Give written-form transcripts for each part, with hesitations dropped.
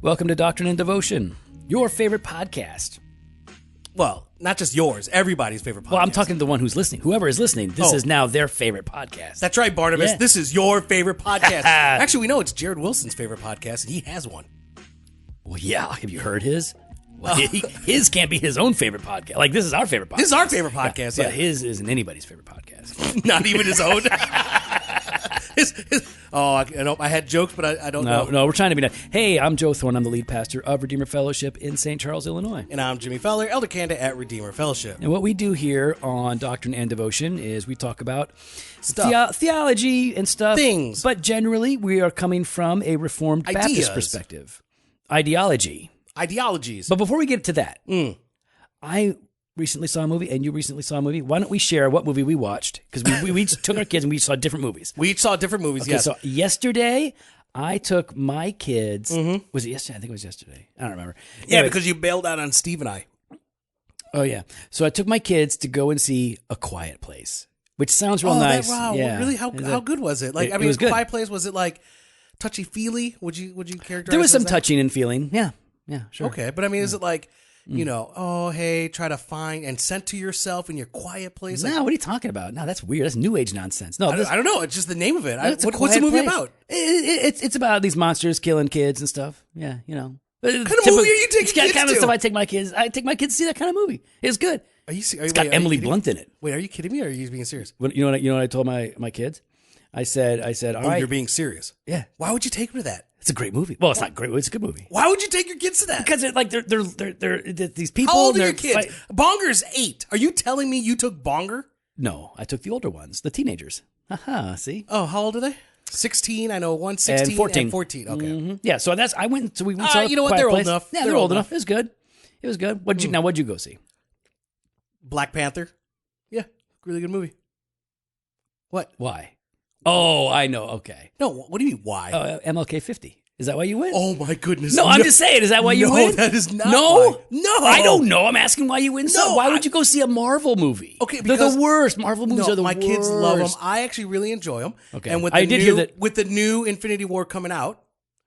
Welcome to Doctrine and Devotion, your favorite podcast. Well, not just yours, everybody's favorite podcast. Well, I'm talking to the one who's listening. Whoever is listening, this is now their favorite podcast. That's right, Barnabas. Yeah. This is your favorite podcast. Actually, we know it's Jared Wilson's favorite podcast, and he has one. Well, yeah. Have you heard his? Well, his can't be his own favorite podcast. Like, this is our favorate podcast. This is our favorite podcast, yeah. But his isn't anybody's favorite podcast. Not even his own. I had jokes, but I don't know. No, we're trying to be nice. Hey, I'm Joe Thorne. I'm the lead pastor of Redeemer Fellowship in St. Charles, Illinois. And I'm Jimmy Feller, Elder Candidate at Redeemer Fellowship. And what we do here on Doctrine and Devotion is we talk about Stuff. theology and stuff. Things. But generally, we are coming from a Reformed Ideas. Baptist perspective. Ideologies. But Before we get to that, I recently saw a movie, and you recently saw a movie. Why don't we share what movie we watched? Because we each took our kids and we each saw different movies. We each saw different movies, Okay, yes. so yesterday, I took my kids. Was it yesterday? I think it was yesterday. I don't remember. Yeah, Anyway, because you bailed out on Steve and I. Oh, yeah. So I took my kids to go and see A Quiet Place, which sounds real nice. Wow, Yeah. really? How good was it? Like, It I mean, was good. Quiet Place, was it like touchy-feely? Would you characterize There was it some as that? touching and feeling. Yeah, sure. Okay, but I mean, is it like, you know, oh, hey, try to find and center yourself in your quiet place? Like, No, what are you talking about? No, that's weird. That's New Age nonsense. No, I don't know. It's just the name of it. It's a What's the quiet movie place. about? It's about these monsters killing kids and stuff. Yeah, you know. What kind of movie are you taking It's kind kids of to? stuff I take my kids. I take my kids to see that kind of movie. It's good. Are you? It's got Emily Blunt in it. Wait, are you kidding me? Or are you being serious? You know what I told my kids? I said, all right. You're being serious. Yeah, Why would you take them to that? it's a great movie. Well, it's not great. It's a good movie. Why would you take your kids to that? Because they're these people. How old are they're your kids? Bonger's 8. Are you telling me you took Bonger? No, I took the older ones, the teenagers. Haha, see? Oh, how old are they? 16. I know one 16 And 14. and 14. Okay. Mhm. Yeah, so we went and saw you know what? Quiet They're old Place. enough. Yeah, they're old enough. It was good. Now, what'd you go see? Black Panther. Yeah, really good movie. What? Why? Oh, I know. Okay. No, what do you mean, why? MLK 50. Is that why you went? Oh my goodness! No, I'm just saying. Is that why you No, went? that is not No, why. No. I don't know. I'm asking why you went. So No, why would you go see a Marvel movie? Okay, they're because the worst. Marvel movies are the my worst. kids love them. I actually really enjoy them. Okay. and with I the did new, hear that- with the new Infinity War coming out,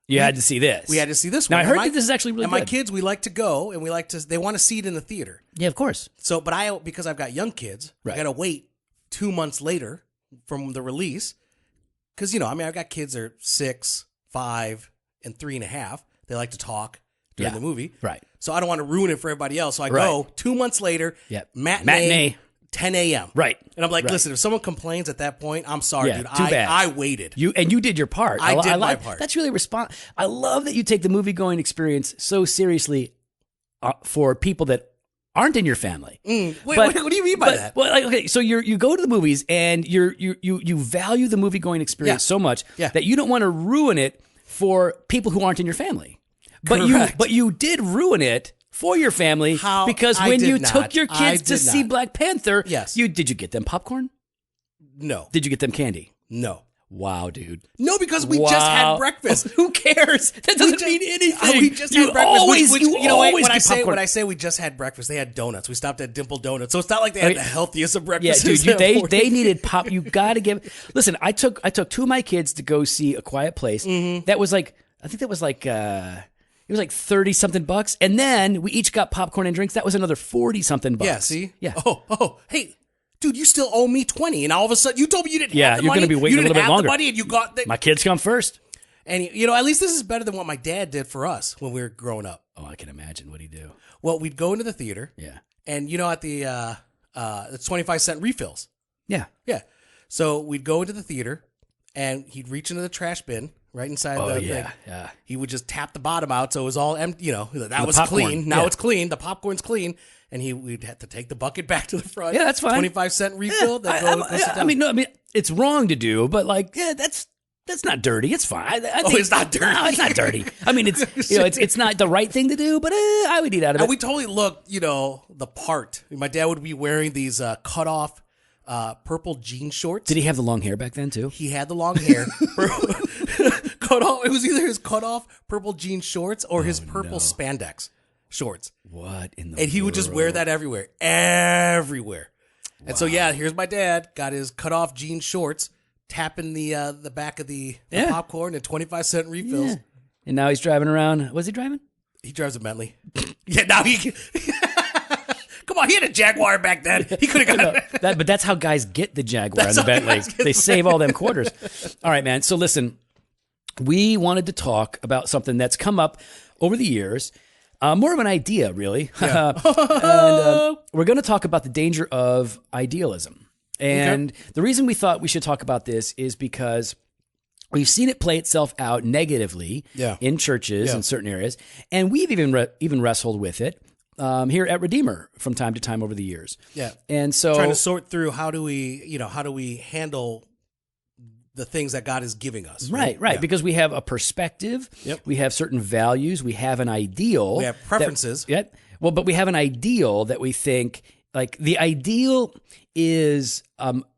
You had to see this. we had to see this Now one. I heard And that this is actually really and good. my kids, we like to go, and they want to see it in the theater. Yeah, of course. So, but because I've got young kids, Right. I got to wait 2 months later from the release. Because, I've got kids that are 6, 5, and 3.5. They like to talk during the movie. Right. So I don't want to ruin it for everybody else. So I Right. go 2 months later, Yep. matinee, 10 a.m. Right. And I'm like, Right. listen, if someone complains at that point, I'm sorry, Yeah, dude. too bad. I waited. You did your part. I did my like- part. That's really I love that you take the movie going experience so seriously for people that aren't in your family. Wait, But- what do you mean by that? Well, okay, so you go to the movies and you value the movie going experience Yeah. so much Yeah. that you don't want to ruin it for people who aren't in your family. Correct. But you did ruin it for your family because I when did you not. took your I kids to did see not. Black Panther, Yes. did you get them popcorn? No. Did you get them candy? No. Wow, dude. No, because we just had breakfast. Who cares? That doesn't mean anything. We just You had breakfast. Always, which, you know what? always When I get say popcorn. we just had breakfast, they had donuts. We stopped at Dimple Donuts, so it's not like they had Okay. the healthiest of Yeah, breakfasts. dude, they needed pop. You got to give. Listen, I took 2 of my kids to go see A Quiet Place. That was like, I think that was like, it was like 30 something bucks, and then we each got popcorn and drinks. That was another 40 something bucks. Yeah. See. Yeah. Oh. Hey, dude, you still owe me 20, and all of a sudden you told me you didn't. Yeah, have the you're money. gonna be waiting you a little didn't bit have longer. The money, and you got the. My kids come first. And at least this is better than what my dad did for us when we were growing up. Oh, I can imagine what he do. Well, we'd go into the theater. Yeah. And at the 25-cent refills. Yeah. Yeah. So we'd go into the theater, and he'd reach into the trash bin right inside Oh the yeah. thing. Yeah. He would just tap the bottom out, so it was all empty. That The was popcorn, clean. Now yeah. it's clean. The popcorn's clean, and we'd have to take the bucket back to the front. Yeah, that's fine. 25-cent refill. Yeah, Go sit down. I mean, it's wrong to do, but that's not dirty. It's fine. I think, it's not dirty. No, it's not dirty. I mean, it's not the right thing to do, but I would eat out of it. And we totally looked, the part. My dad would be wearing these cut off purple jean shorts. Did he have the long hair back then too? He had the long hair. Cut off. It was either his cut off purple jean shorts or his purple spandex shorts. What in the And he would just wear that everywhere. Everywhere. Wow. And so, here's my dad. Got his cut off jean shorts, tapping the back of the popcorn and 25-cent refills. And now he's driving around. Was he driving? He drives a Bentley. Yeah, now he... Come on, he had a Jaguar back then. He could have got it. But that's how guys get the Jaguar and the Bentley. They save all them quarters. All right, man. So listen, we wanted to talk about something that's come up over the years. More of an idea, really. Yeah. And we're going to talk about the danger of idealism. And the reason we thought we should talk about this is because we've seen it play itself out negatively in churches in certain areas. And we've even wrestled with it here at Redeemer from time to time over the years. Yeah. And so trying to sort through how do we handle the things that God is giving us. Right. Yeah. Because we have a perspective. Yep. We have certain values. We have an ideal. We have preferences. But we have an ideal that we think, like, the ideal is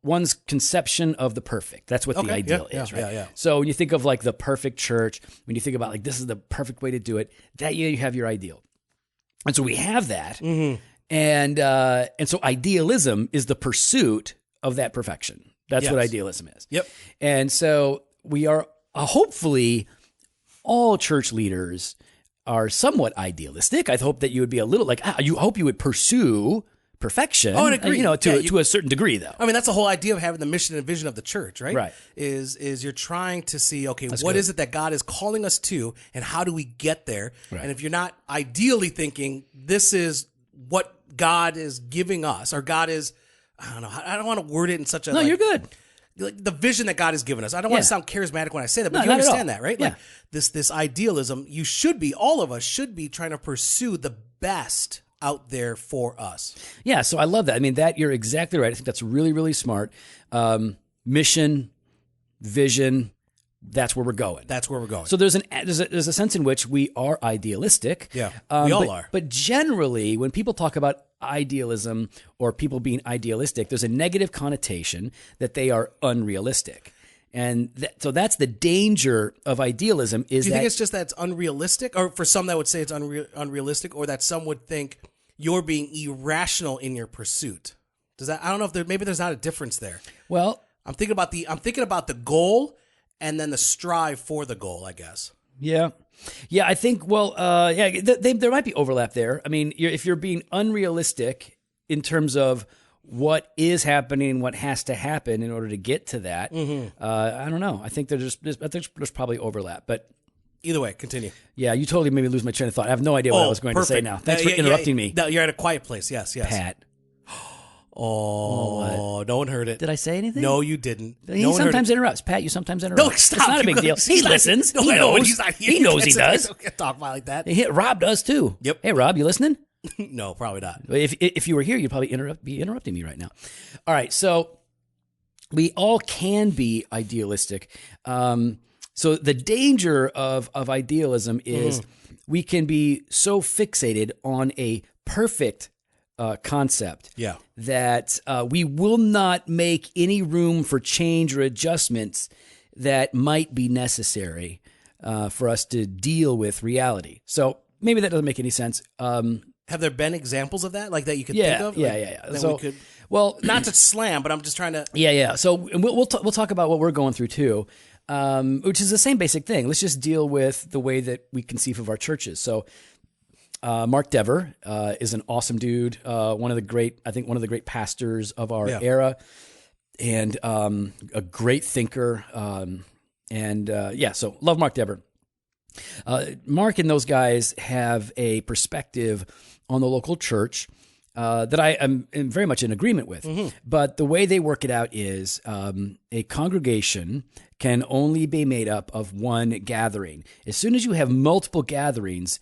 one's conception of the perfect. That's what the ideal is, right? Yeah. So when you think of, like, the perfect church, when you think about, like, this is the perfect way to do it, that you have your ideal. And so we have that. Mm-hmm. And so idealism is the pursuit of that perfection. That's what idealism is. Yep. And so we are hopefully all church leaders are somewhat idealistic. I hope that you would be a little like, you hope you would pursue perfection. Oh, I agree. To a certain degree, though. I mean, that's the whole idea of having the mission and vision of the church, right? Right. Is you're trying to see, what is it that God is calling us to, and how do we get there? Right. And if you're not ideally thinking, this is what God is giving us, or God is, I don't know, I don't want to word it in such a... No, you're good. Like the vision that God has given us. I don't want to sound charismatic when I say that, but you understand that, right? Yeah. Like this idealism, all of us should be trying to pursue the best out there for us. Yeah, so I love that. I mean, you're exactly right. I think that's really, really smart. Mission, vision, that's where we're going. That's where we're going. So there's a sense in which we are idealistic. Yeah, we all are. But generally, when people talk about idealism or people being idealistic, there's a negative connotation that they are unrealistic. And so that's the danger of idealism. Do you think it's just that it's unrealistic? Or for some that would say it's unrealistic, or that some would think you're being irrational in your pursuit? I don't know if maybe there's not a difference there. Well, I'm thinking about the goal and then the strive for the goal, I guess. Yeah. Yeah, I think, there might be overlap there. I mean, if you're being unrealistic in terms of what is happening, what has to happen in order to get to that, I don't know. I think there's probably overlap, but... Either way, continue. Yeah, you totally made me lose my train of thought. I have no idea what I was going to say now. Thanks for interrupting me. No, you're at a quiet place. Yes. Pat. Oh, no one heard it. Did I say anything? No, you didn't. He sometimes interrupts. Pat, you sometimes interrupt. No, stop. It's not a big deal. He listens. No, he knows. He's not here. He knows he does. Can't talk about like that. Rob does too. Yep. Hey, Rob, you listening? No, probably not. If you were here, you'd probably be interrupting me right now. All right, so we all can be idealistic. So the danger of idealism is we can be so fixated on a perfect concept that we will not make any room for change or adjustments that might be necessary for us to deal with reality. So maybe that doesn't make any sense. Have there been examples of that, like that you could think of? Yeah. So, not to slam, but I'm just trying to... Yeah. So we'll talk about what we're going through too, which is the same basic thing. Let's just deal with the way that we conceive of our churches. So Mark Dever is an awesome dude, one of the great pastors of our era, and a great thinker. So love Mark Dever. Mark and those guys have a perspective on the local church that I am very much in agreement with. Mm-hmm. But the way they work it out is a congregation can only be made up of one gathering. As soon as you have multiple gatherings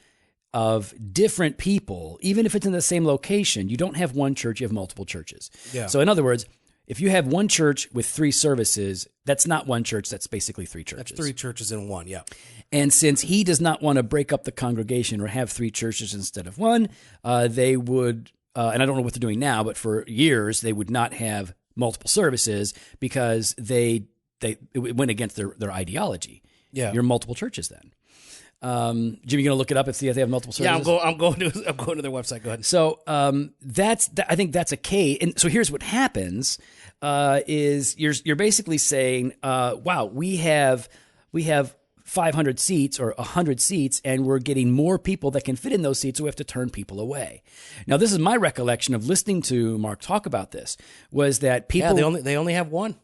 of different people, even if it's in the same location, you don't have one church, you have multiple churches. Yeah. So in other words, if you have one church with 3 services, that's not one church, that's basically 3 churches. That's 3 churches in one, yeah. And since he does not want to break up the congregation or have 3 churches instead of one, they would, and I don't know what they're doing now, but for years they would not have multiple services because it went against their ideology. Yeah. You're multiple churches then. Jim, you going to look it up and see if they have multiple services? Yeah, I'm going to their website. Go ahead. So I think that's a case. And so here's what happens: is you're basically saying, wow, we have 500 seats or 100 seats, and we're getting more people that can fit in those seats, so we have to turn people away. Now, this is my recollection of listening to Mark talk about this, was that people... Yeah, they only have one.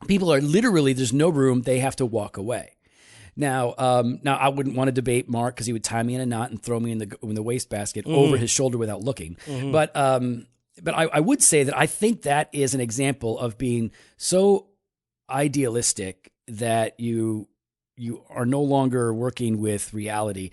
People are literally, there's no room, they have to walk away. Now, I wouldn't want to debate Mark because he would tie me in a knot and throw me in the wastebasket over his shoulder without looking. But I would say that I think that is an example of being so idealistic that you are no longer working with reality.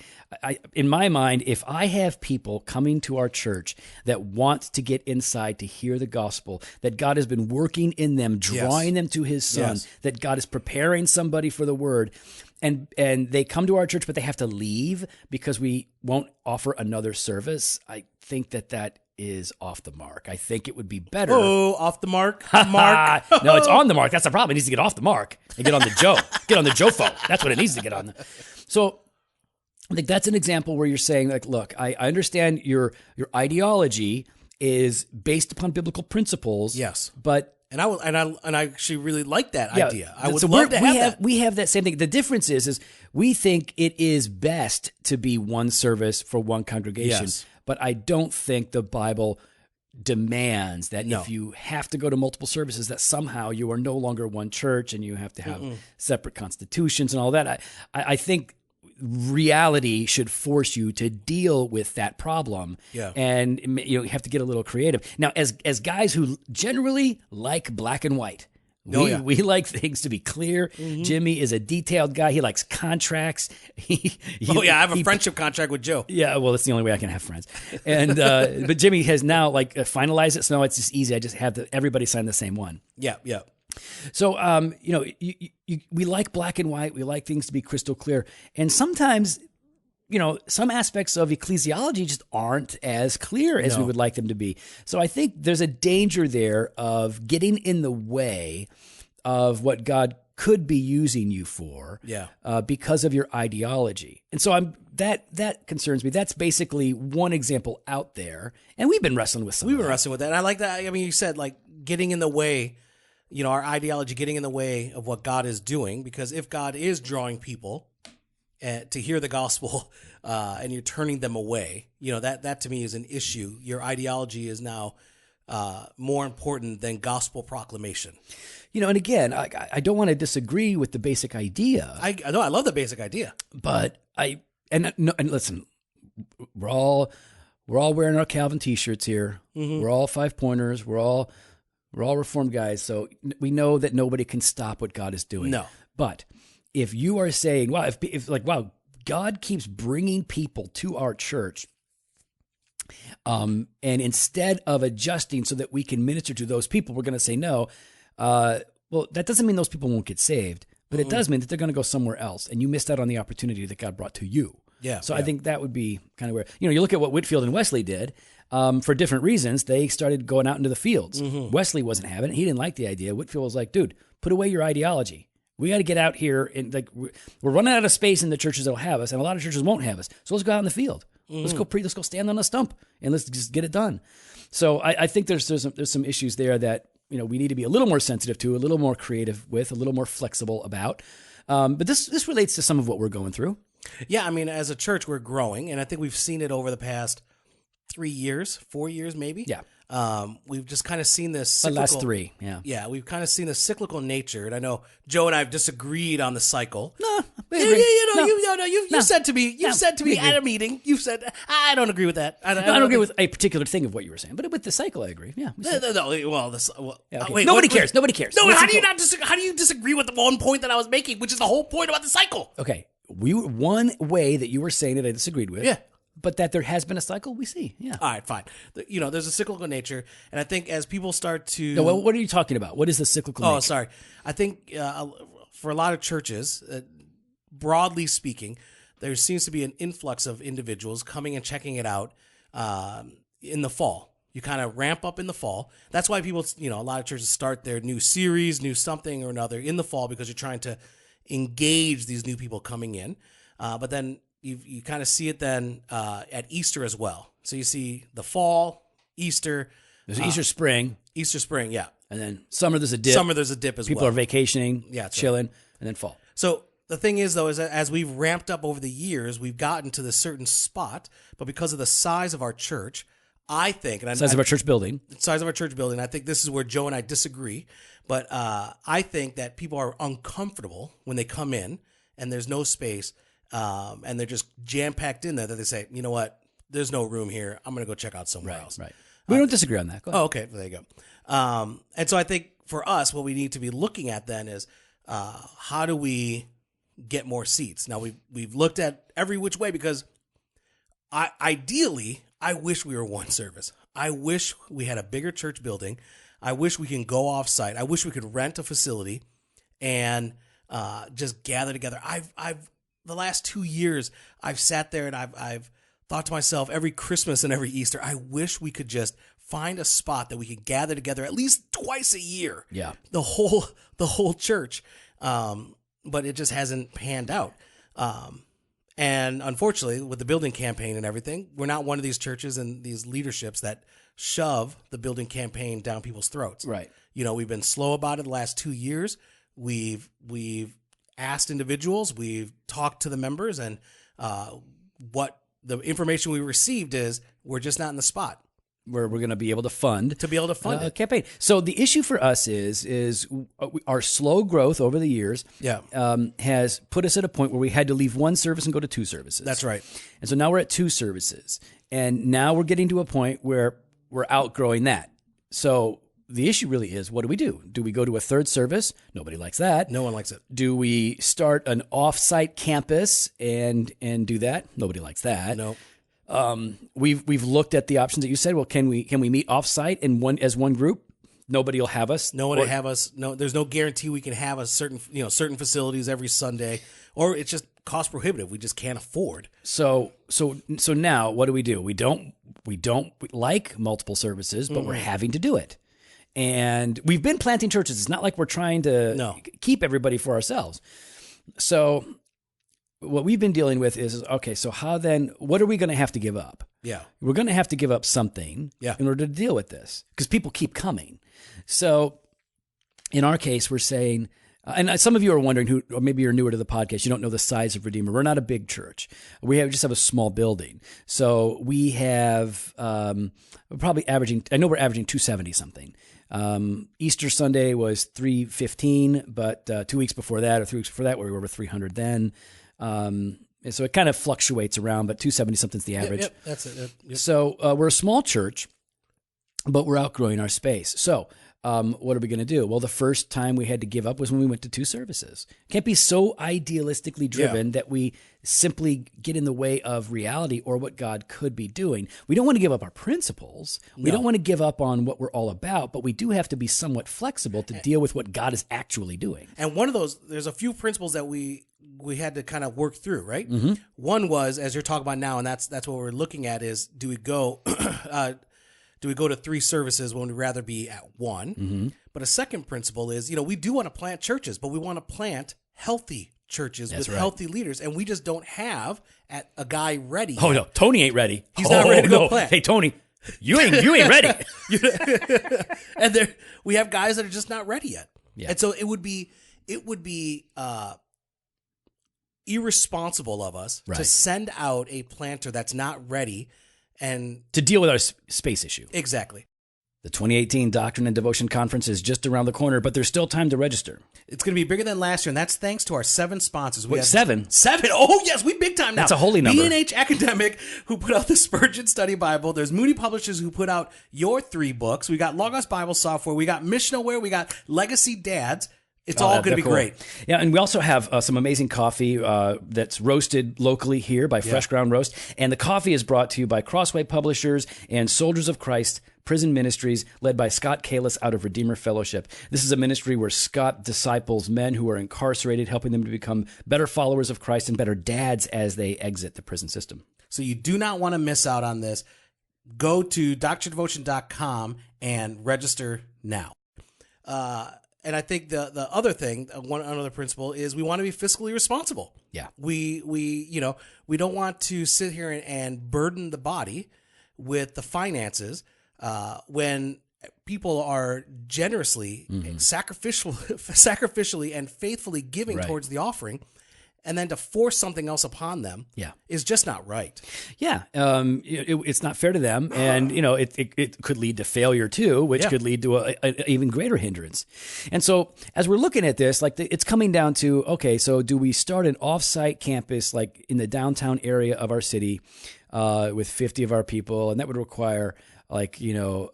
In my mind, if I have people coming to our church that want to get inside to hear the gospel, that God has been working in them, drawing them to his son, that God is preparing somebody for the word, and they come to our church, but they have to leave because we won't offer another service, I think that is off the mark. I think it would be better. Oh, off the mark, Mark. No, it's on the mark. That's the problem. It needs to get off the mark and get on the Joe. Get on the Joe-fo. That's what it needs to get on. So I think that's an example where you're saying, like, look, I understand your ideology is based upon biblical principles. Yes, but and I actually really like that idea. I would love to have that. We have that same thing. The difference is we think it is best to be one service for one congregation. Yes. But I don't think the Bible demands that if you have to go to multiple services, that somehow you are no longer one church and you have to have separate constitutions and all that. I think reality should force you to deal with that problem. Yeah. And you have to get a little creative. Now, as guys who generally like black and white, we like things to be clear. Jimmy is a detailed guy. He likes contracts. I have a friendship contract with Joe. Yeah, well, that's the only way I can have friends. And but Jimmy has now finalized it, so now it's just easy. I just have everybody sign the same one. Yeah. So we like black and white. We like things to be crystal clear, and sometimes, some aspects of ecclesiology just aren't as clear as we would like them to be. So I think there's a danger there of getting in the way of what God could be using you for, because of your ideology. And so that concerns me. That's basically one example out there, and we've been wrestling with some. We've been wrestling with that. And I like that. I mean, you said getting in the way. Our ideology getting in the way of what God is doing, because if God is drawing people to hear the gospel and you're turning them away, that to me is an issue. Your ideology is now more important than gospel proclamation. And again, I don't want to disagree with the basic idea. I know I love the basic idea, but and listen, we're all wearing our Calvin t-shirts here. We're all 5-pointers. We're all Reformed guys, so we know that nobody can stop what God is doing. No. But if you are saying, wow, wow, God keeps bringing people to our church, and instead of adjusting so that we can minister to those people, we're going to say no. Well, that doesn't mean those people won't get saved, but it does mean that they're going to go somewhere else, and you missed out on the opportunity that God brought to you. Yeah. So I think that would be kind of where, you look at what Whitefield and Wesley did. For different reasons, they started going out into the fields. Wesley wasn't having it. He didn't like the idea. Whitefield was like, dude, put away your ideology. We got to get out here. And we're running out of space in the churches that will have us, and a lot of churches won't have us. So let's go out in the field. Let's go stand on a stump, and let's just get it done. So I think there's some issues there that we need to be a little more sensitive to, a little more creative with, a little more flexible about. But this relates to some of what we're going through. Yeah, I mean, as a church, we're growing, and I think we've seen it over the past 4 years maybe. Yeah. We've just kind of seen this cyclical, last 3, yeah. Yeah, we've kind of seen the cyclical nature, and I know Joe and I have disagreed on the cycle. No, you said to me at a meeting, you said, I don't agree with that. I don't agree with a particular thing of what you were saying, but with the cycle, I agree. Yeah. Wait, nobody cares. Nobody cares. No, how do you disagree with the one point that I was making, which is the whole point about the cycle? Okay, one way that you were saying that I disagreed with. Yeah. But that there has been a cycle, we see. Yeah. All right, fine. There's a cyclical nature, and I think as people start to... No, what are you talking about? What is the cyclical nature? Oh, sorry. I think for a lot of churches, broadly speaking, there seems to be an influx of individuals coming and checking it out in the fall. You kind of ramp up in the fall. That's why people, a lot of churches start their new series, new something or another in the fall, because you're trying to engage these new people coming in. But then... You kind of see it then at Easter as well. So you see the fall, Easter. There's Easter spring. Easter spring, yeah. And then summer there's a dip. Summer there's a dip as People well. are vacationing, chilling, right. And then fall. So the thing is, though, is that as we've ramped up over the years, we've gotten to this certain spot, but because of the size of our church, I think, and size of our church building, I think this is where Joe and I disagree, but I think that people are uncomfortable when they come in and there's no space, and they're just jam-packed in there, that they say, you know what, there's no room here, I'm going to go check out somewhere else. Right. We don't disagree on that. Go ahead. Oh, okay, there you go. And so I think for us, what we need to be looking at then is how do we get more seats? Now, we've looked at every which way, because ideally, I wish we were one service. I wish we had a bigger church building. I wish we can go off site. I wish we could rent a facility and just gather together. I've the last 2 years, I've sat there and I've thought to myself every Christmas and every Easter, I wish we could just find a spot that we could gather together at least twice a year. Yeah, the whole church. But it just hasn't panned out. And unfortunately, with the building campaign and everything, we're not one of these churches and these leaderships that shove the building campaign down people's throats. Right. You know, we've been slow about it the last 2 years. We've asked individuals, we've talked to the members, and what the information we received is we're just not in the spot where we're going to be able to fund a campaign. So the issue for us is our slow growth over the years has put us at a point where we had to leave one service and go to two services. That's right. And so now we're at two services. And now we're getting to a point where we're outgrowing that. So the issue really is, what do we do? Do we go to a third service? Nobody likes that. No one likes it. Do we start an off-site campus and do that? Nobody likes that. No. We've looked at the options that you said. Well, can we meet offsite as one group? Nobody will have us. No one will have us. No, there's no guarantee we can have a certain facilities every Sunday, or it's just cost prohibitive. We just can't afford. So now what do? We don't like multiple services, but we're having to do it. And we've been planting churches. It's not like we're trying to keep everybody for ourselves. So what we've been dealing with is, okay, so how then, what are we going to have to give up? Yeah. We're going to have to give up something in order to deal with this, because people keep coming. So in our case, we're saying, and some of you are wondering or maybe you're newer to the podcast, you don't know the size of Redeemer. We're not a big church. We just have a small building. So we have probably averaging, I know we're averaging 270 something. Easter Sunday was 315, but 2 weeks before that or 3 weeks before that, we were over 300 then. And so it kind of fluctuates around, but 270 something's the average. Yep, that's it. Yep. So we're a small church, but we're outgrowing our space. So what are we going to do? Well, the first time we had to give up was when we went to two services. Can't be so idealistically driven that we simply get in the way of reality or what God could be doing. We don't want to give up our principles. We don't want to give up on what we're all about, but we do have to be somewhat flexible to deal with what God is actually doing. And one of those, there's a few principles that we had to kind of work through, right? Mm-hmm. One was, as you're talking about now, and that's what we're looking at is, do we go to three services when we'd rather be at one? Mm-hmm. But a second principle is, we do want to plant churches, but we want to plant healthy churches with healthy leaders, and we just don't have a guy ready. Oh, no, Tony ain't ready. He's not ready to go plant. Hey, Tony, you ain't ready. And we have guys that are just not ready yet. Yeah. And so it would be irresponsible of us to send out a planter that's not ready and to deal with our space issue. Exactly. The 2018 Doctrine and Devotion Conference is just around the corner, but there's still time to register. It's going to be bigger than last year, and that's thanks to our 7 sponsors. We have 7? 7? Oh, yes, we big time now. That's a holy number. B&H Academic, who put out the Spurgeon Study Bible. There's Moody Publishers, who put out your 3 books. We got Logos Bible Software. We got Missionaware. We got Legacy Dads. It's all going to be cool. Great. Yeah, and we also have some amazing coffee that's roasted locally here by Fresh Ground Roast. And the coffee is brought to you by Crossway Publishers and Soldiers of Christ Prison Ministries, led by Scott Kalis out of Redeemer Fellowship. This is a ministry where Scott disciples men who are incarcerated, helping them to become better followers of Christ and better dads as they exit the prison system. So you do not want to miss out on this. Go to doctrinedevotion.com and register now. And I think the other thing, another principle is we want to be fiscally responsible. Yeah. We don't want to sit here and burden the body with the finances when people are generously, sacrificially and faithfully giving towards the offering. and then to force something else upon them is just not right. Yeah. It's not fair to them. And, it could lead to failure too, which could lead to an even greater hindrance. And so as we're looking at this, like it's coming down to, okay, so do we start an offsite campus like in the downtown area of our city with 50 of our people, and that would require a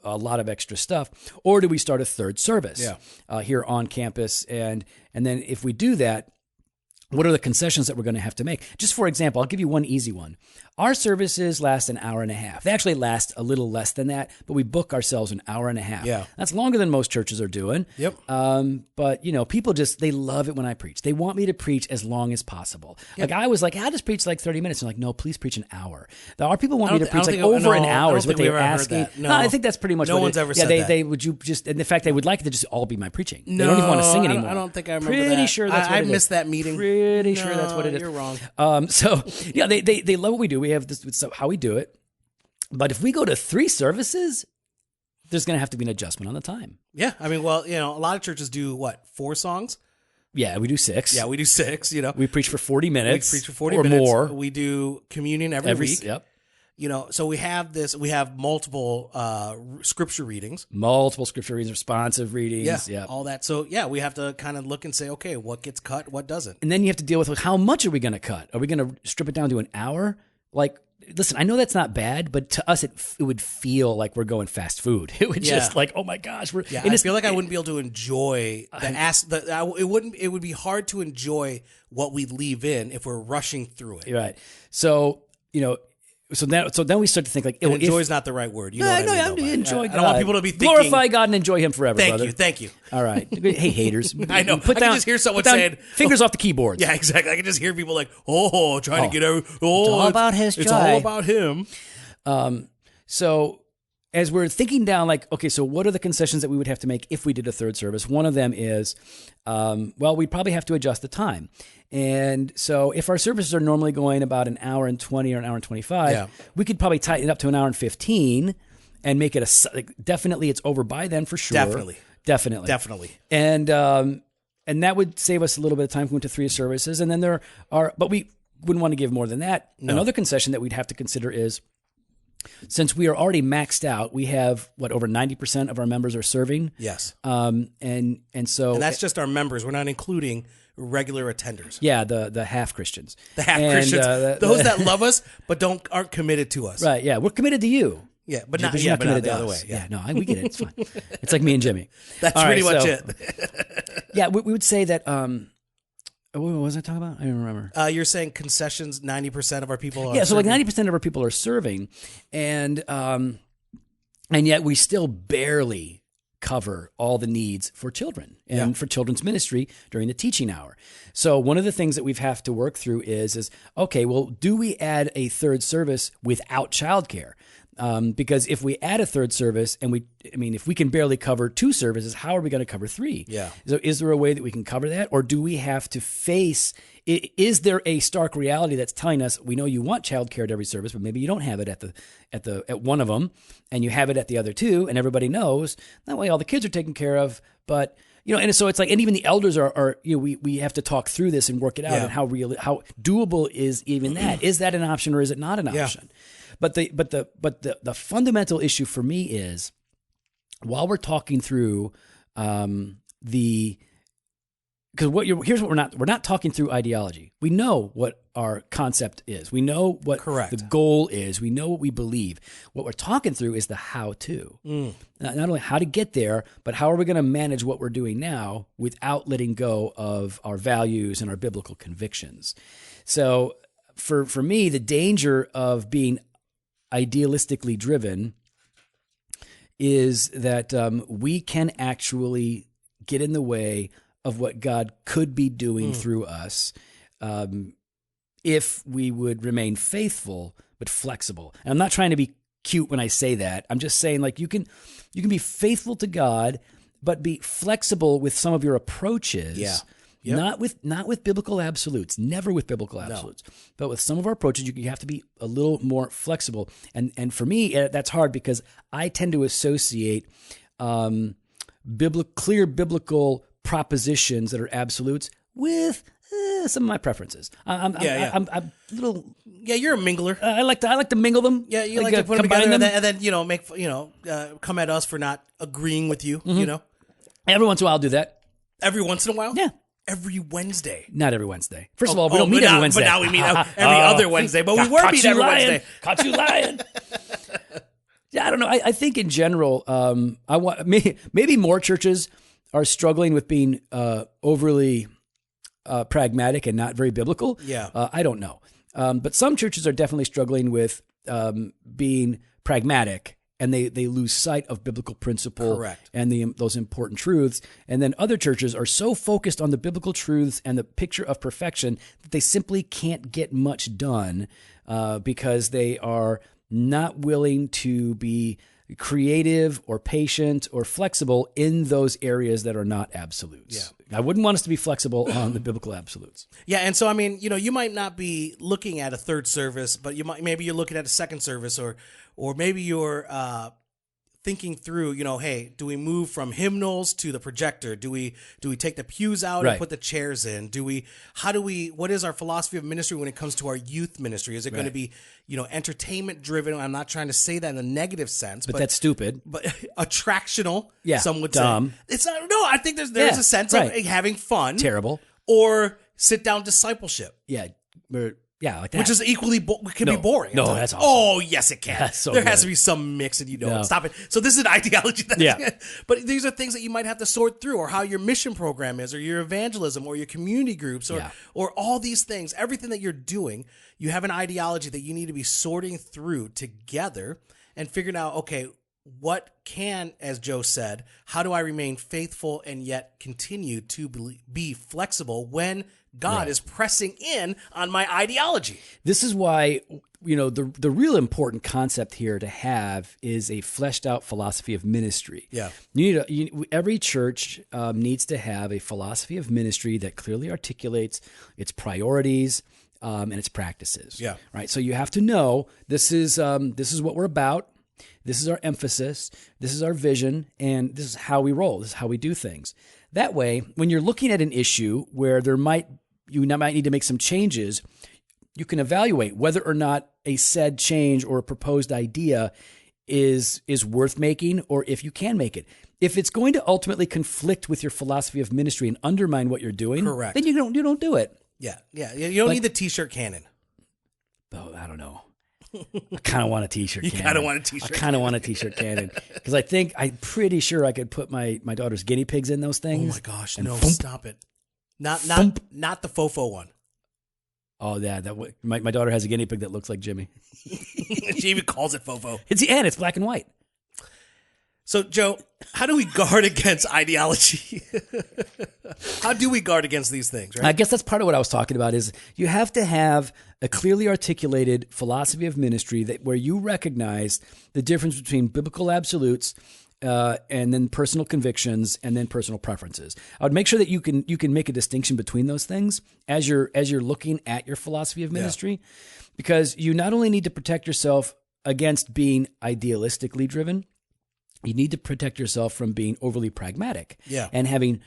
lot of extra stuff, or do we start a third service here on campus? And then if we do that, what are the concessions that we're going to have to make? Just for example, I'll give you one easy one. Our services last an hour and a half. They actually last a little less than that, but we book ourselves an hour and a half. Yeah. That's longer than most churches are doing. Yep. But, people they love it when I preach. They want me to preach as long as possible. Yep. Like I was like, I'll just preach like 30 minutes. I'm like, no, please preach an hour. Our people want me to preach like over an hour is what they're asking. No, I think that's pretty much no what one's ever said that. They would you just, and in fact, they would like it to just all be my preaching. They don't even want to sing anymore. I don't think I remember Pretty that. sure that's what I it is. missed that meeting. Pretty sure that's what it is. You're wrong. They love what we do. We have this, so how we do it. But if we go to 3 services, there's going to have to be an adjustment on the time. Yeah. I mean, well, a lot of churches do 4 songs? Yeah, we do 6. Yeah, we do 6, We preach for 40 minutes. We preach for 40 or minutes. more. We do communion every week. Yep. So we have multiple scripture readings. Multiple scripture readings, responsive readings. Yeah, all that. So, we have to kind of look and say, okay, what gets cut, what doesn't? And then you have to deal with how much are we going to cut? Are we going to strip it down to an hour? Listen, I know that's not bad, but to us, it would feel like we're going fast food. It would just oh my gosh. I feel like I wouldn't be able to enjoy it would be hard to enjoy what we leave in if we're rushing through it. Right. So, So then we start to think enjoy is not the right word. You know what I mean? Enjoy God. I don't want people to be thinking, glorify God and enjoy Him forever. Thank you. All right. Hey, haters. I know. I can just hear someone saying fingers off the keyboard. Yeah, exactly. I can just hear people trying to get over. It's all about His joy. It's all about Him. So as we're thinking down, okay, so what are the concessions that we would have to make if we did a third service? One of them is, we'd probably have to adjust the time. And so if our services are normally going about an hour and 20 or an hour and 25, we could probably tighten it up to an hour and 15 and make it definitely it's over by then for sure. Definitely. And that would save us a little bit of time if we went to 3 services. And then but we wouldn't want to give more than that. No. Another concession that we'd have to consider is, since we are already maxed out, we have over 90% of our members are serving. Yes. And that's just our members. We're not including regular attenders. Yeah, the half Christians. The half Christians. Those that love us but aren't committed to us. Right, yeah. We're committed to you. Yeah, but not committed the other way. Yeah, no, we get it. It's fine. It's like me and Jimmy. That's pretty much it. Yeah, we would say that what was I talking about? I don't remember. You're saying concessions, 90% of our people are so serving. 90% of our people are serving, and yet we still barely cover all the needs for children and for children's ministry during the teaching hour. So one of the things that we have to work through is okay, well, do we add a third service without childcare? Because if we add a third service if we can barely cover 2 services, how are we going to cover 3? Yeah. So is there a way that we can cover that? Or do we have to is there a stark reality that's telling us, we know you want childcare at every service, but maybe you don't have it at one of them, and you have it at the other 2, and everybody knows that way all the kids are taken care of, but and so it's and even the elders are we have to talk through this and work it out, and how doable is even that? Is that an option or is it not an option? But the fundamental issue for me is, while we're talking through here's what we're not talking through ideology. We know what our concept is. We know what the goal is. We know what we believe. What we're talking through is the how-to. Not only how to get there, but how are we going to manage what we're doing now without letting go of our values and our biblical convictions. So for me, the danger of being idealistically driven is that we can actually get in the way of what God could be doing through us if we would remain faithful but flexible. And I'm not trying to be cute when I say that. I'm just saying you can be faithful to God but be flexible with some of your approaches. Yeah. Yep. Not with biblical absolutes, never with biblical absolutes, but with some of our approaches, you have to be a little more flexible. And for me, that's hard because I tend to associate clear biblical propositions that are absolutes with some of my preferences. I'm a little. Yeah, you're a mingler. I like to mingle them. Yeah, you like to put them together and then make come at us for not agreeing with you. You know, every once in a while I'll do that. Every once in a while. Yeah. Every Wednesday. Not every Wednesday. First of all, we don't meet every Wednesday. But now we meet every other Wednesday. But we were meeting every Wednesday. Caught you lying. Yeah, I don't know. I think in general, maybe more churches are struggling with being overly pragmatic and not very biblical. Yeah. I don't know. But some churches are definitely struggling with being pragmatic, and they lose sight of biblical principle. Correct. And those important truths. And then other churches are so focused on the biblical truths and the picture of perfection that they simply can't get much done because they are not willing to be creative or patient or flexible in those areas that are not absolutes. Yeah. I wouldn't want us to be flexible on the biblical absolutes. Yeah, and so I mean, you might not be looking at a third service, but maybe you're looking at a second service, or maybe you're thinking through, hey, do we move from hymnals to the projector? Do we take the pews out and put the chairs in? What is our philosophy of ministry when it comes to our youth ministry? Is it going to be, entertainment driven? I'm not trying to say that in a negative sense, but that's stupid. But attractional, some would dumb. say. It's not. No, I think there's a sense of having fun. Terrible. Or sit down discipleship. Yeah. Yeah, like that. Which is equally can be boring. No, that's awesome. Oh, yes, it can. That's so there good. has to be some mix, and stop it. So this is an ideology. But these are things that you might have to sort through, or how your mission program is, or your evangelism, or your community groups, or all these things. Everything that you're doing, you have an ideology that you need to be sorting through together and figuring out, okay, what can, as Joe said, how do I remain faithful and yet continue to be flexible when God is pressing in on my ideology? This is why, the real important concept here to have is a fleshed out philosophy of ministry. Yeah. Every church needs to have a philosophy of ministry that clearly articulates its priorities and its practices. Yeah. Right. So you have to know this is what we're about. This is our emphasis. This is our vision, and this is how we roll. This is how we do things. That way, when you're looking at an issue where you might need to make some changes, you can evaluate whether or not a said change or a proposed idea is worth making, or if you can make it. If it's going to ultimately conflict with your philosophy of ministry and undermine what you're doing, correct, then you don't do it. Yeah. You don't need the T-shirt cannon. Oh, I don't know. I kind of want a T-shirt cannon. You kind of want a T-shirt I kind of want a T-shirt cannon. Because I'm pretty sure I could put my daughter's guinea pigs in those things. Oh my gosh, no, stop it. Not the Fofo one. Oh, yeah. My daughter has a guinea pig that looks like Jimmy. She even calls it Fofo. It's black and white. So, Joe, how do we guard against ideology? How do we guard against these things, right? I guess that's part of what I was talking about is you have to have a clearly articulated philosophy of ministry where you recognize the difference between biblical absolutes and then personal convictions and then personal preferences. I would make sure that you can make a distinction between those things as you're looking at your philosophy of ministry, because you not only need to protect yourself against being idealistically driven, you need to protect yourself from being overly pragmatic and having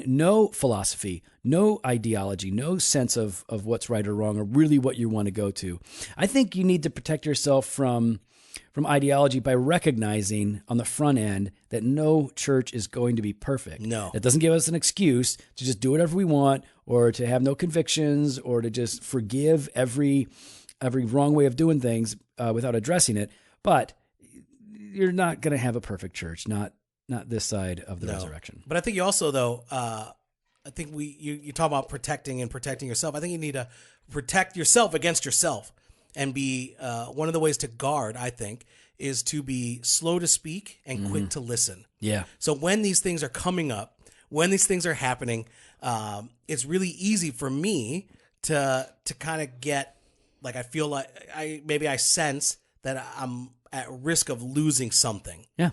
no philosophy, no ideology, no sense of what's right or wrong or really what you want to go to. I think you need to protect yourself from ideology by recognizing on the front end that no church is going to be perfect. No. That doesn't give us an excuse to just do whatever we want or to have no convictions or to just forgive every wrong way of doing things without addressing it. But you're not going to have a perfect church, not this side of the resurrection. But I think you also, though, I think you talk about protecting yourself. I think you need to protect yourself against yourself, and be one of the ways to guard, I think, is to be slow to speak and quick to listen. Yeah. So when these things are coming up, when these things are happening, it's really easy for me to kind of get, like, I feel like I sense that I'm at risk of losing something. Yeah.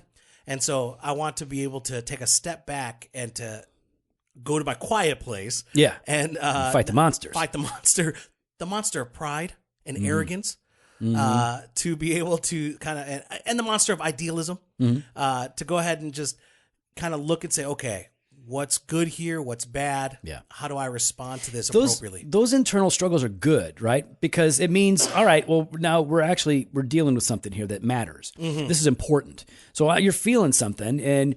And so I want to be able to take a step back and to go to my quiet place. Yeah. And fight the monsters. Fight the monster of pride and arrogance, to be able to kind of, and the monster of idealism, to go ahead and just kind of look and say, okay, what's good here, what's bad. Yeah. How do I respond to this appropriately? Those internal struggles are good, right? Because it means, all right, well, now we're dealing with something here that matters. Mm-hmm. This is important. So you're feeling something. And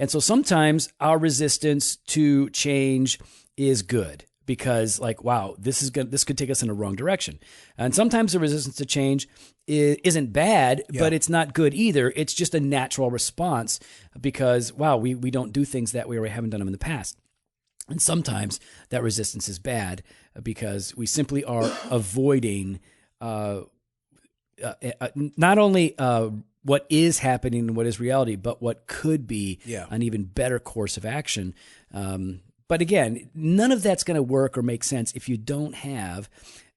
so sometimes our resistance to change is good because like, wow, this could take us in a wrong direction. And sometimes the resistance to change isn't bad, but it's not good either. It's just a natural response because, wow, we don't do things that way or we haven't done them in the past. And sometimes that resistance is bad because we simply are avoiding not only what is happening and what is reality, but what could be an even better course of action. But again, none of that's going to work or make sense if you don't have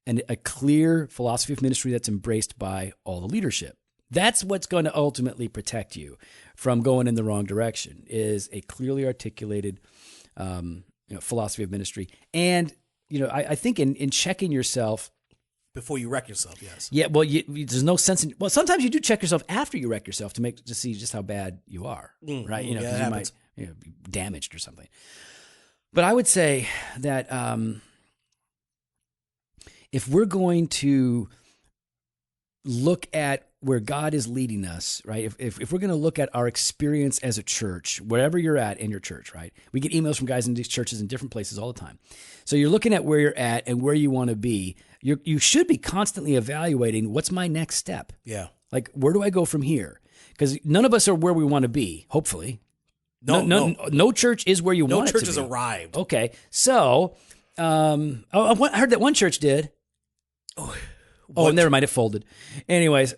a clear philosophy of ministry that's embraced by all the leadership. That's what's going to ultimately protect you from going in the wrong direction, is a clearly articulated philosophy of ministry. And, I think in checking yourself, before you wreck yourself, yes. Yeah, well, there's no sense in... Well, sometimes you do check yourself after you wreck yourself to see just how bad you are, right? Because you might be damaged or something. But I would say that if we're going to look at where God is leading us, right? If we're going to look at our experience as a church, wherever you're at in your church, right? We get emails from guys in these churches in different places all the time. So you're looking at where you're at and where you want to be. You should be constantly evaluating, what's my next step? Yeah. Like, where do I go from here? Because none of us are where we want to be, hopefully. No church is where you want it to be. No church has arrived. Okay. So, I heard that one church did. Oh, never mind. It folded. Anyways,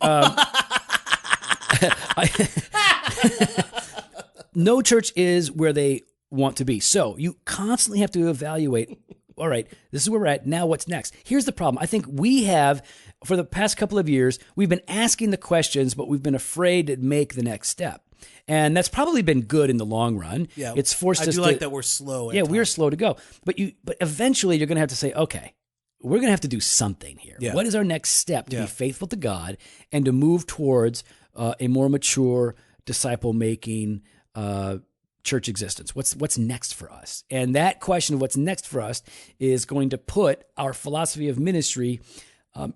no church is where they want to be. So you constantly have to evaluate, all right, this is where we're at. Now what's next? Here's the problem. I think we have, for the past couple of years, we've been asking the questions, but we've been afraid to make the next step. And that's probably been good in the long run. Yeah, it's forced us to... I do like that we're slow. We're slow to go. But eventually you're going to have to say, okay, we're going to have to do something here. Yeah. What is our next step to be faithful to God and to move towards a more mature, disciple-making church existence? What's next for us? And that question of what's next for us is going to put our philosophy of ministry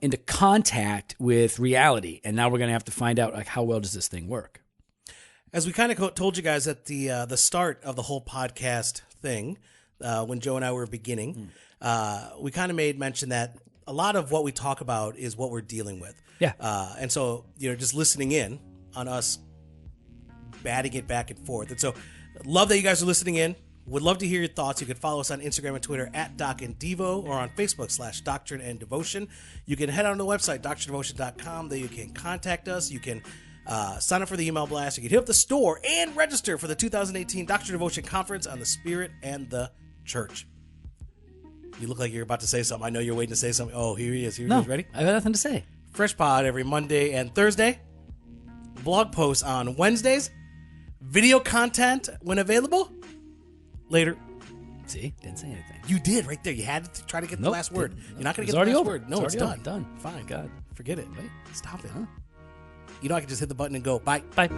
into contact with reality. And now we're going to have to find out, like, how well does this thing work? As we kind of told you guys at the start of the whole podcast thing, when Joe and I were beginning, we kind of made mention that a lot of what we talk about is what we're dealing with. Yeah. And so, just listening in on us batting it back and forth. And so, love that you guys are listening in. Would love to hear your thoughts. You can follow us on Instagram and Twitter at Doc and Devo, or on Facebook /Doctrine and Devotion. You can head on the website, doctrinedevotion.com. There you can contact us. You can sign up for the email blast. You can hit up the store and register for the 2018 Doctrine and Devotion Conference on the Spirit and the Church. You look like you're about to say something. I know you're waiting to say something. Oh, here he is. Here he is. Ready? I have nothing to say. Fresh pod every Monday and Thursday. Blog posts on Wednesdays. Video content when available. Later. See? Didn't say anything. You did right there. You had to try to get the last word. You're not going to get the last word. No, it's done. Done. Fine. God, forget it. Wait. Stop it. Huh? I can just hit the button and go. Bye. Bye.